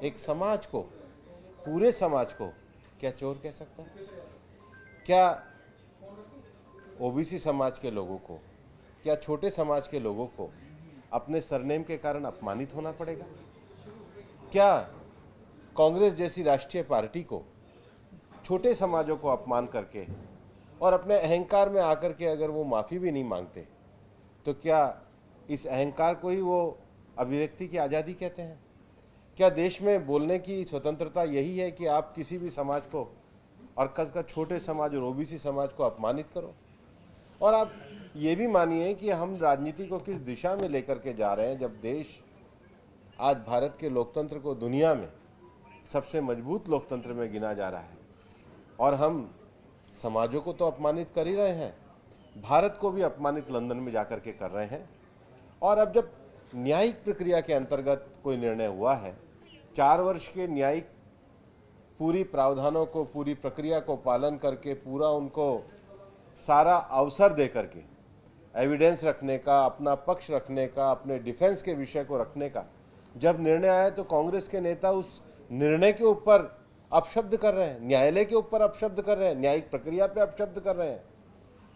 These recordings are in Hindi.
एक समाज को, पूरे समाज को क्या चोर कह सकता है? क्या ओबीसी समाज के लोगों को, क्या छोटे समाज के लोगों को अपने सरनेम के कारण अपमानित होना पड़ेगा? क्या कांग्रेस जैसी राष्ट्रीय पार्टी को छोटे समाजों को अपमान करके और अपने अहंकार में आकर के अगर वो माफ़ी भी नहीं मांगते तो क्या इस अहंकार को ही वो अभिव्यक्ति की आज़ादी कहते हैं? क्या देश में बोलने की स्वतंत्रता यही है कि आप किसी भी समाज को और खासकर छोटे समाज और ओबीसी समाज को अपमानित करो? और आप ये भी मानिए कि हम राजनीति को किस दिशा में लेकर के जा रहे हैं, जब देश आज भारत के लोकतंत्र को दुनिया में सबसे मजबूत लोकतंत्र में गिना जा रहा है और हम समाजों को तो अपमानित कर ही रहे हैं, भारत को भी अपमानित लंदन में जाकर के कर रहे हैं। और अब जब न्यायिक प्रक्रिया के अंतर्गत कोई निर्णय हुआ है, 4 वर्ष के न्यायिक पूरी प्रावधानों को, पूरी प्रक्रिया को पालन करके, पूरा उनको सारा अवसर दे करके एविडेंस रखने का, अपना पक्ष रखने का, अपने डिफेंस के विषय को रखने का जब निर्णय आया तो कांग्रेस के नेता उस निर्णय के ऊपर अपशब्द कर रहे हैं, न्यायालय के ऊपर अपशब्द कर रहे हैं, न्यायिक प्रक्रिया पे अपशब्द कर रहे हैं।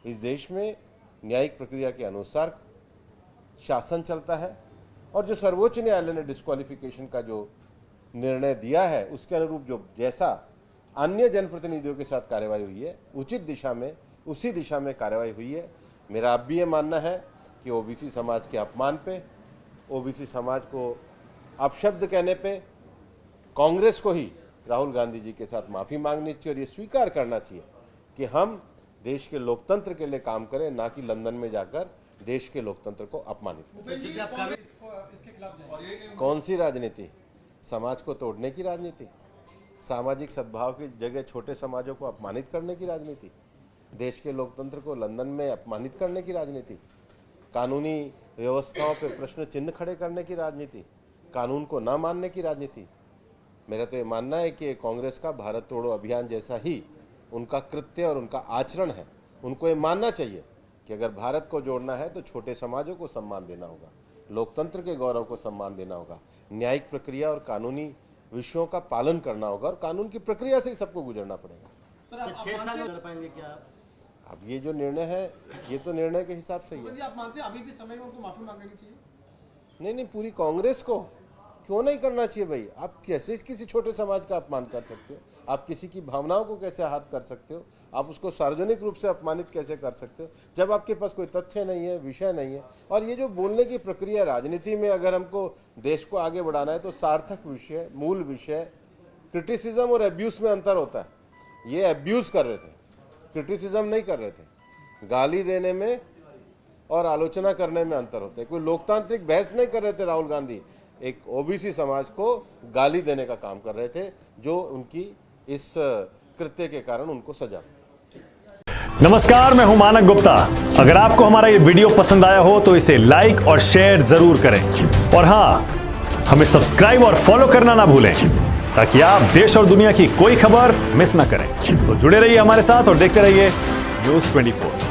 इस देश में न्यायिक प्रक्रिया के अनुसार शासन चलता है और जो सर्वोच्च न्यायालय ने डिस्क्वालिफिकेशन का जो निर्णय दिया है उसके अनुरूप जो जैसा अन्य जनप्रतिनिधियों के साथ कार्रवाई हुई है, उचित दिशा में, उसी दिशा में कार्रवाई हुई है। मेरा अब भी ये मानना है कि ओबीसी समाज के अपमान पे, ओबीसी समाज को अपशब्द कहने पे कांग्रेस को ही राहुल गांधी जी के साथ माफ़ी मांगनी चाहिए और ये स्वीकार करना चाहिए कि हम देश के लोकतंत्र के लिए काम करें, ना कि लंदन में जाकर देश के लोकतंत्र को अपमानित करें। कौन सी राजनीति? समाज को तोड़ने की राजनीति, सामाजिक सद्भाव की जगह छोटे समाजों को अपमानित करने की राजनीति, देश के लोकतंत्र को लंदन में अपमानित करने की राजनीति, कानूनी व्यवस्थाओं पर प्रश्न चिन्ह खड़े करने की राजनीति, कानून को न मानने की राजनीति। मेरा तो ये मानना है कि कांग्रेस का भारत तोड़ो अभियान जैसा ही उनका कृत्य और उनका आचरण है। उनको ये मानना चाहिए कि अगर भारत को जोड़ना है तो छोटे समाजों को सम्मान देना होगा, लोकतंत्र के गौरव को सम्मान देना होगा, न्यायिक प्रक्रिया और कानूनी विषयों का पालन करना होगा और कानून की प्रक्रिया से ही सबको गुजरना पड़ेगा। सर, 6 साल लड़ पाएंगे क्या? अब ये जो निर्णय है ये तो निर्णय के हिसाब से ही है। आप मानते हैं अभी भी समय में उनको माफी मांगनी चाहिए? नहीं, पूरी कांग्रेस को क्यों नहीं करना चाहिए भाई? आप कैसे किसी छोटे समाज का अपमान कर सकते हो? आप किसी की भावनाओं को कैसे आहत कर सकते हो? आप उसको सार्वजनिक रूप से अपमानित कैसे कर सकते हो जब आपके पास कोई तथ्य नहीं है, विषय नहीं है? और ये जो बोलने की प्रक्रिया राजनीति में, अगर हमको देश को आगे बढ़ाना है तो सार्थक विषय, मूल विषय, क्रिटिसिज्म और एब्यूज में अंतर होता है। ये एब्यूज कर रहे थे, क्रिटिसिज्म नहीं कर रहे थे। गाली देने में और आलोचना करने में अंतर होता है। कोई लोकतांत्रिक बहस नहीं कर रहे थे राहुल गांधी, एक ओबीसी समाज को गाली देने का काम कर रहे थे, जो उनकी इस कृत्य के कारण उनको सजा। नमस्कार, मैं हूं मानक गुप्ता। अगर आपको हमारा ये वीडियो पसंद आया हो तो इसे लाइक और शेयर जरूर करें और हां, हमें सब्सक्राइब और फॉलो करना ना भूलें ताकि आप देश और दुनिया की कोई खबर मिस ना करें। तो जुड़े रहिए हमारे साथ और देखते रहिए News 24।